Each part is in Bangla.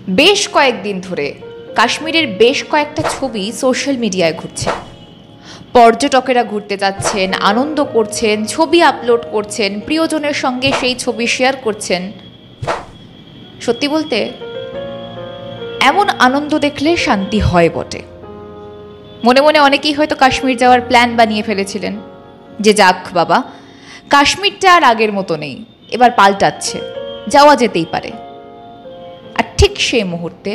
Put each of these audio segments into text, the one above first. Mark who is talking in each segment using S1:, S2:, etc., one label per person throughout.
S1: বেশ কয়েকদিন ধরে কাশ্মীরের বেশ কয়েকটা ছবি সোশ্যাল মিডিয়ায় ঘুরছে। পর্যটকেরা ঘুরতে যাচ্ছেন, আনন্দ করছেন, ছবি আপলোড করছেন, প্রিয়জনের সঙ্গে সেই ছবি শেয়ার করছেন। সত্যি বলতে এমন আনন্দ দেখলে শান্তি হয় বটে। মনে মনে অনেকেই হয়তো কাশ্মীর যাওয়ার প্ল্যান বানিয়ে ফেলেছিলেন যে যাক বাবা, কাশ্মীরটা আর আগের মতো নেই, এবার পাল্টাচ্ছে, যাওয়া যেতেই পারে। আর ঠিক সেই মুহূর্তে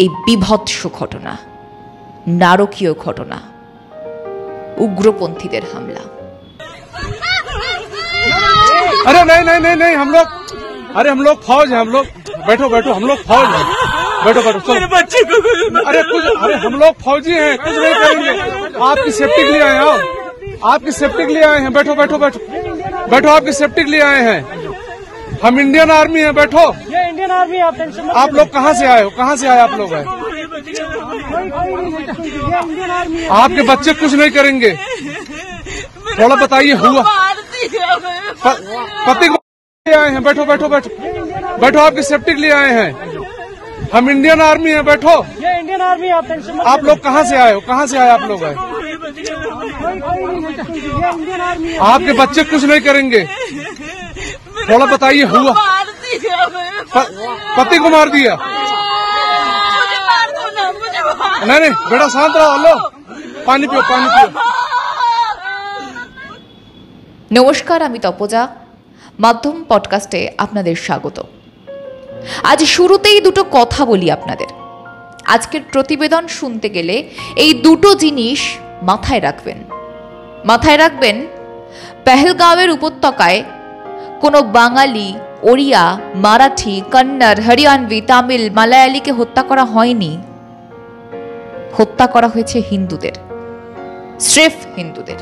S1: এই বিভৎস ঘটনা, নারকীয় ঘটনা, উগ্রপন্থীদের হামলা।
S2: अरे नहीं नहीं नहीं नहीं हम लोग फौज हैं, हम लोग बैठो बैठो, हम लोग फौज हैं, बैठो बैठो। मेरे बच्चे को अरे हम लोग फौजी हैं, कुछ नहीं करेंगे, आपकी सेफ्टी के लिए आए हैं, आपकी सेफ्टी के लिए आए हैं, बैठो बैठो बैठो बैठो, आपकी सेफ्टी के लिए आए हैं, हम इंडियन आर्मी हैं, बैठो।
S3: ये इंडियन आर्मी, आप टेंशन मत।
S2: आप लोग कहाँ से आए हो, कहाँ से आए आप लोग? हैं आपके बच्चे कुछ नहीं करेंगे, थोड़ा बताइए। हुआ पति को आए हैं, बैठो बैठो बैठो बैठो, आपकी सेफ्टी के लिए आए हैं, हम इंडियन आर्मी हैं, बैठो।
S3: ये इंडियन आर्मी, आप टेंशन मत।
S2: आप लोग कहाँ से आए हो, कहाँ से आए आप लोग? हैं आपके बच्चे कुछ नहीं करेंगे, थोड़ा बताइए। हुआ पति को मार दिया? नहीं नहीं बेटा शांत रहो, लो पानी पियो, पानी पियो।
S1: নমস্কার, আমি তপজা, মাধ্যম পডকাস্টে আপনাদের স্বাগত। আজ শুরুতেই দুটো কথা বলি আপনাদের। আজকের প্রতিবেদন শুনতে গেলে এই দুটো জিনিস মাথায় রাখবেন। পেহেলগাঁওয়ের উপত্যকায় কোনো বাঙালি, ওড়িয়া, মারাঠি, কন্নড়, হরিয়ানভি, তামিল, মালায়ালিকে হত্যা করা হয়নি। হত্যা করা হয়েছে হিন্দুদের, স্রেফ হিন্দুদের।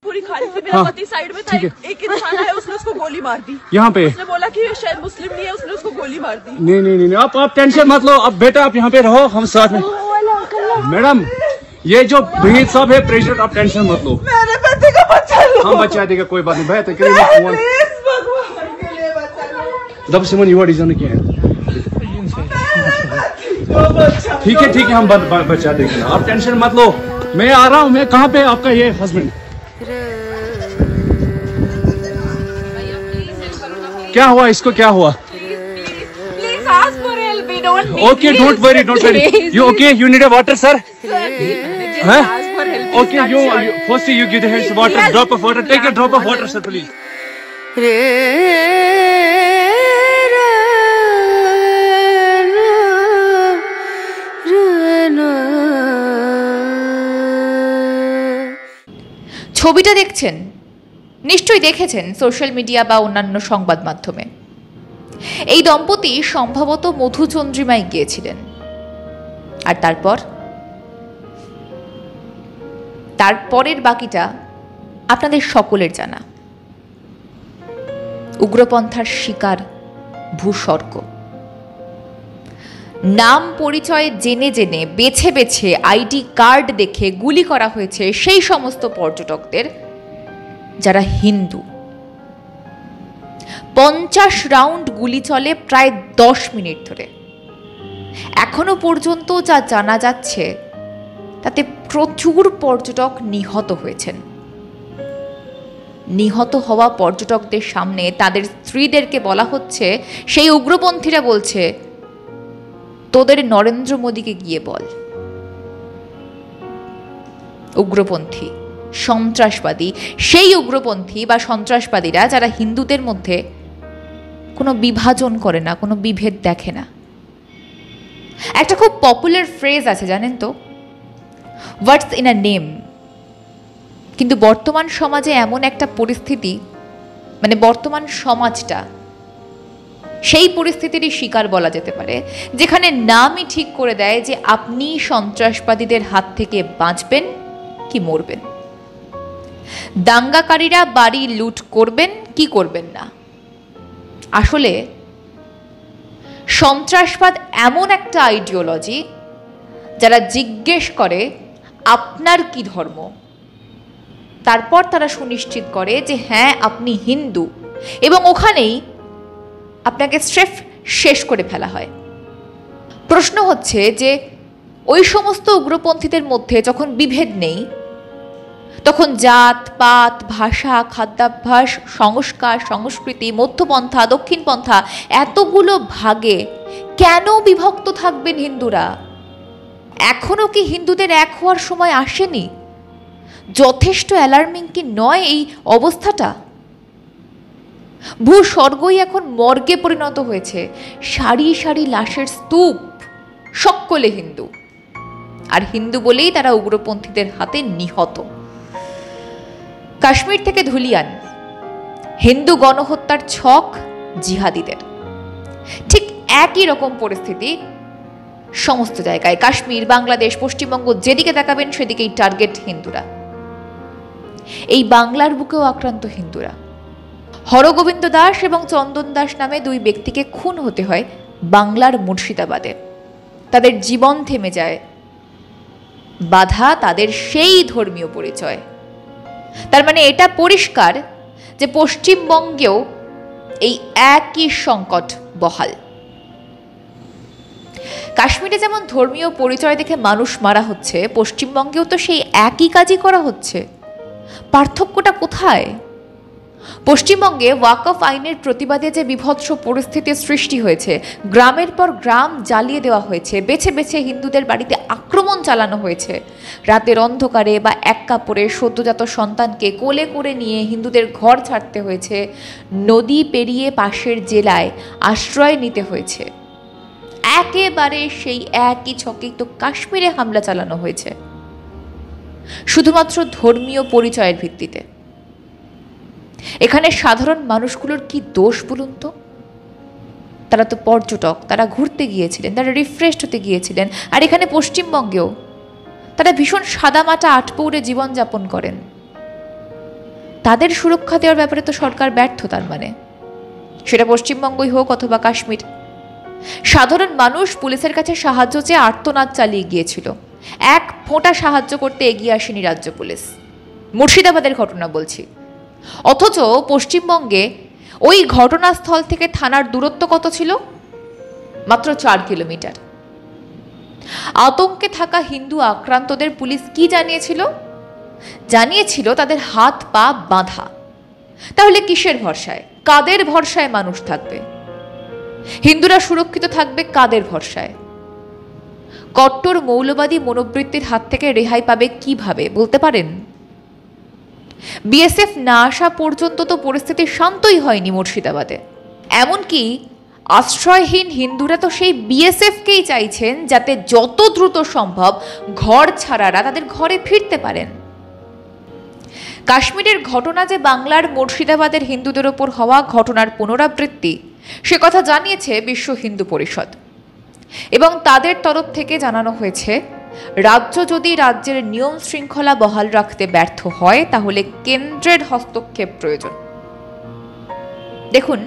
S4: पूरी खालिद से मेरा पति साइड में था, एक इंसान आया, उसने उसको गोली मार दी।
S2: यहाँ पे
S4: उसने बोला कि ये शायद मुस्लिम नहीं है, उसने उसको गोली मार दी।
S2: नहीं नहीं नहीं, आप टेंशन मत लो, अब बेटा आप यहाँ पे रहो, हम साथ में। मैडम ये जो भीड़ सब है प्रेसिडेंट, आप टेंशन मत लो,
S4: मेरे पति को बचा लो,
S2: हम बचा देगा, कोई बात नहीं।
S4: प्लीज भगवान के लिए बचा लो।
S2: दब सिमन युवा डिजाइन क्या है, ठीक है हम बचा देंगे, आप टेंशन मत लो। मैं आ रहा हूँ, मैं कहाँ पे आपका ये हस्बैंड? क्या हुआ इसको, क्या हुआ?
S4: Please ask for help, we don't need
S2: Okay, don't worry. You okay? You need a water, sir? Huh?
S4: ask for help.
S2: Okay, you first you give the hands water, drop of water. Take a drop of water, sir, please.
S1: ছবিটা দেখছেন, নিশ্চয়ই দেখেছেন সোশ্যাল মিডিয়া বা অন্যান্য সংবাদ মাধ্যমে। এই দম্পতি সম্ভবত মধুচন্দ্রিমায় গিয়েছিলেন। আর তারপরের বাকিটা আপনাদের সকলের জানা। উগ্রপন্থার শিকার ভূস্বর্গ। নাম পরিচয় জেনে বেছে আইডি কার্ড দেখে গুলি করা হয়েছে সেই সমস্ত পর্যটকদের যারা হিন্দু। 50 রাউন্ড গুলি চলে প্রায় 10 মিনিট ধরে। এখনো পর্যন্ত যা জানা যাচ্ছে তাতে প্রচুর পর্যটক নিহত হয়েছেন। নিহত হওয়া পর্যটকদের সামনে তাদের স্ত্রীদেরকে বলা হচ্ছে, সেই উগ্রপন্থীরা বলছে, তোদের নরেন্দ্র মোদীকে গিয়ে বল। উগ্রপন্থী, সন্ত্রাসবাদী, সেই উগ্রপন্থী বা সন্ত্রাসবাদীরা যারা হিন্দুদের মধ্যে কোনো বিভাজন করে না, কোনো বিভেদ দেখে না। একটা খুব পপুলার ফ্রেজ আছে জানেন তো, হোয়াটস ইন আ নেম। কিন্তু বর্তমান সমাজে এমন একটা পরিস্থিতি, মানে বর্তমান সমাজটা সেই পরিস্থিতিরই শিকার বলা যেতে পারে, যেখানে নামই ঠিক করে দেয় যে আপনি সন্ত্রাসবাদীদের হাত থেকে বাঁচবেন কি মরবেন। দাঙ্গাকারীরা বাড়ি লুট করবেন কি করবেন না। আসলে সন্ত্রাসবাদ এমন একটা আইডিওলজি যারা জিজ্ঞেস করে আপনার কি ধর্ম, তারপর তারা সুনিশ্চিত করে যে হ্যাঁ আপনি হিন্দু, এবং ওখানেই আপনাকে স্রেফ শেষ করে ফেলা হয়। প্রশ্ন হচ্ছে যে ওই সমস্ত উগ্রপন্থীদের মধ্যে যখন বিভেদ নেই, তখন জাত পাত, ভাষা, খাদ্যাভ্যাস, সংস্কার, সংস্কৃতি, মধ্যপন্থা, দক্ষিণপন্থা এতগুলো ভাগে কেন বিভক্ত থাকবেন হিন্দুরা? এখনো কি হিন্দুদের এক হওয়ার সময় আসেনি? যথেষ্ট অ্যালার্মিং কি নয় এই অবস্থাটা? ভূস্বর্গই এখন মর্গে পরিণত হয়েছে। সারি সারি লাশের স্তূপ, সকলে হিন্দু, আর হিন্দু বলেই তারা উগ্রপন্থীদের হাতে নিহত। কাশ্মীর থেকে ধুলিয়ান, হিন্দু গণহত্যার ছক জিহাদিদের। ঠিক একই রকম পরিস্থিতি সমস্ত জায়গায়, কাশ্মীর, বাংলাদেশ, পশ্চিমবঙ্গ, যেদিকে তাকাবেন সেদিকেই টার্গেট হিন্দুরা। এই বাংলার বুকেও আক্রান্ত হিন্দুরা। হরগোবিন্দ দাস এবং চন্দন দাস নামে দুই ব্যক্তিকে খুন হতে হয় বাংলার মুর্শিদাবাদে। তাদের জীবন থেমে যায়, বাধা তাদের সেই ধর্মীয় পরিচয়। তার মানে এটা পরিষ্কার যে পশ্চিমবঙ্গেও এই একই সংকট বহাল। কাশ্মীরে যেমন ধর্মীয় পরিচয় দেখে মানুষ মারা হচ্ছে, পশ্চিমবঙ্গেও তো সেই একই কাজই করা হচ্ছে। পার্থক্যটা কোথায়? পশ্চিমবঙ্গে ওয়াকফ আইনের প্রতিবাদে যে বিভৎস পরিস্থিতির সৃষ্টি হয়েছে, গ্রামের পর গ্রাম জ্বালিয়ে দেওয়া হয়েছে, বেছে বেছে হিন্দুদের বাড়িতে আক্রমণ চালানো হয়েছে, রাতের অন্ধকারে বা এক কাপড়ে সদ্যজাত সন্তানকে কোলে করে নিয়ে হিন্দুদের ঘর ছাড়তে হয়েছে, নদী পেরিয়ে পাশের জেলায় আশ্রয় নিতে হয়েছে। একেবারে সেই একই ছকেই তো কাশ্মীরে হামলা চালানো হয়েছে, শুধুমাত্র ধর্মীয় পরিচয়ের ভিত্তিতে। এখানে সাধারণ মানুষগুলোর কি দোষ বলুন তো? তারা তো পর্যটক, তারা ঘুরতে গিয়েছিলেন, তারা রিফ্রেশড হতে গিয়েছিলেন। আর এখানে পশ্চিমবঙ্গেও তারা ভীষণ সাদামাটা আটপৌরে জীবনযাপন করেন। তাদের সুরক্ষা দেওয়ার ব্যাপারে তো সরকার ব্যর্থ। তার মানে সেটা পশ্চিমবঙ্গই হোক অথবা কাশ্মীর। সাধারণ মানুষ পুলিশের কাছে সাহায্য চেয়ে আর্তনাদ চালিয়ে গিয়েছিল, এক ফোঁটা সাহায্য করতে এগিয়ে আসেনি রাজ্য পুলিশ। মুর্শিদাবাদের ঘটনা বলছি। অথচ পশ্চিমবঙ্গে ওই ঘটনাস্থল থেকে থানার দূরত্ব কত ছিল? মাত্র 4 কিলোমিটার। আতঙ্কে থাকা হিন্দু আক্রান্তদের পুলিশ কি জানিয়েছিল? জানিয়েছিল তাদের হাত পা বাঁধা। তাহলে কিসের ভরসায়, কাদের ভরসায় মানুষ থাকবে? হিন্দুরা সুরক্ষিত থাকবে কাদের ভরসায়? কট্টর মৌলবাদী মনোবৃত্তির হাত থেকে রেহাই পাবে কিভাবে বলতে পারেন? বিএসএফ না আসা পর্যন্ত তো পরিস্থিতি শান্তই হয়নি মুর্শিদাবাদে। এমনকি আশ্রয়হীন হিন্দুরা তো সেই বিএসএফকেই চাইছেন যাতে যত দ্রুত সম্ভব ঘর ছাড়ারা তাদের ঘরে ফিরতে পারেন। কাশ্মীরের ঘটনা যে বাংলার মুর্শিদাবাদের হিন্দুদের ওপর হওয়া ঘটনার পুনরাবৃত্তি, সে কথা জানিয়েছে বিশ্ব হিন্দু পরিষদ। এবং তাদের তরফ থেকে জানানো হয়েছে, রাজ্য যদি রাজ্যের নিয়ম শৃঙ্খলা বহাল রাখতে ব্যর্থ হয় তাহলে কেন্দ্রের হস্তক্ষেপ প্রয়োজন। দেখুন,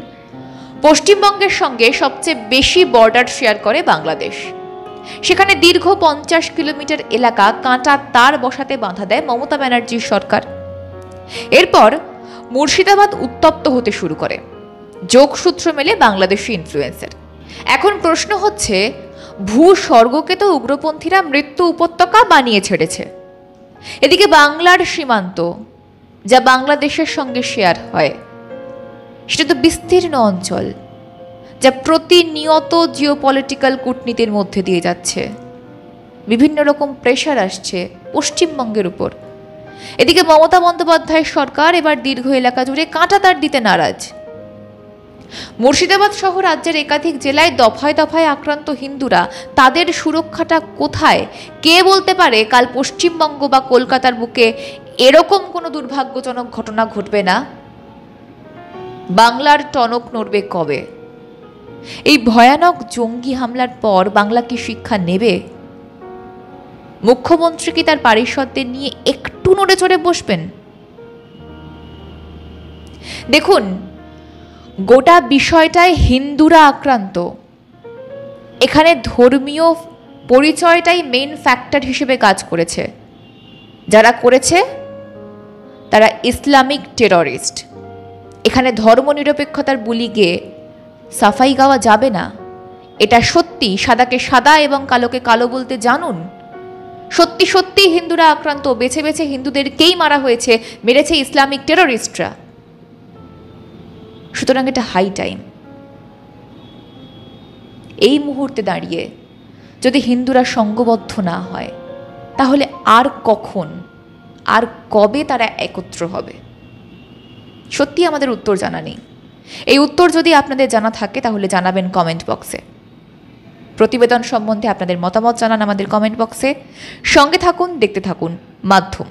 S1: পশ্চিমবঙ্গের সঙ্গে সবচেয়ে বেশি বর্ডার শেয়ার করে বাংলাদেশ। সেখানে দীর্ঘ 50 কিলোমিটার এলাকা কাঁটা তার বসাতে বাধা দেয় মমতা ব্যানার্জির সরকার। এরপর মুর্শিদাবাদ উত্তপ্ত হতে শুরু করে, যোগসূত্র মেলে বাংলাদেশি ইনফ্লুয়েন্সের। এখন প্রশ্ন হচ্ছে, ভূস্বর্গকে তো উগ্রপন্থীরা মৃত্যু উপত্যকা বানিয়ে ছেড়েছে। এদিকে বাংলার সীমান্ত, যা বাংলাদেশের সঙ্গে শেয়ার হয়, সেটা তো বিস্তীর্ণ অঞ্চল, যা প্রতিনিয়ত জিওপলিটিক্যাল কূটনীতির মধ্যে দিয়ে যাচ্ছে। বিভিন্ন রকম প্রেশার আসছে পশ্চিমবঙ্গের উপর। এদিকে মমতা বন্দ্যোপাধ্যায়ের সরকার এবার দীর্ঘ এলাকা জুড়ে কাঁটাতার দিতে নারাজ। মুর্শিদাবাদ সহ রাজ্যের একাধিক জেলায় দফায় দফায় আক্রান্ত হিন্দুরা, তাদের সুরক্ষাটা কোথায়? কে বলতে পারে কাল পশ্চিমবঙ্গ বা কলকাতার বুকে এরকম কোনো দুর্ভাগ্যজনক ঘটনা ঘটবে না? বাংলার টনক নড়বে কবে? এই ভয়ানক জঙ্গি হামলার পর বাংলা কি শিক্ষা নেবে? মুখ্যমন্ত্রী কি তার পারিষদদের নিয়ে একটু নড়ে চড়ে বসবেন? দেখুন, গোটা বিষয়টায় হিন্দুরা আক্রান্ত। এখানে ধর্মীয় পরিচয়টাই মেইন ফ্যাক্টর হিসেবে কাজ করেছে। যারা করেছে তারা ইসলামিক টেররিস্ট। এখানে ধর্মনিরপেক্ষতার বুলি গিয়ে সাফাই গাওয়া যাবে না। এটা সত্যি সাদাকে সাদা এবং কালোকে কালো বলতে জানুন। সত্যি সত্যি হিন্দুরা আক্রান্ত, বেছে বেছে হিন্দুদেরকেই মারা হয়েছে, মেরেছে ইসলামিক টেররিস্টরা। সুতরাং এটা হাই টাইম। এই মুহূর্তে দাঁড়িয়ে যদি হিন্দুরা সঙ্গবদ্ধ না হয়, তাহলে আর কখন, আর কবে তারা একত্র হবে? সত্যি আমাদের উত্তর জানা নেই। এই উত্তর যদি আপনাদের জানা থাকে তাহলে জানাবেন কমেন্ট বক্সে। প্রতিবেদন সম্বন্ধে আপনাদের মতামত জানান আমাদের কমেন্ট বক্সে। সঙ্গে থাকুন, দেখতে থাকুন মাধ্যম।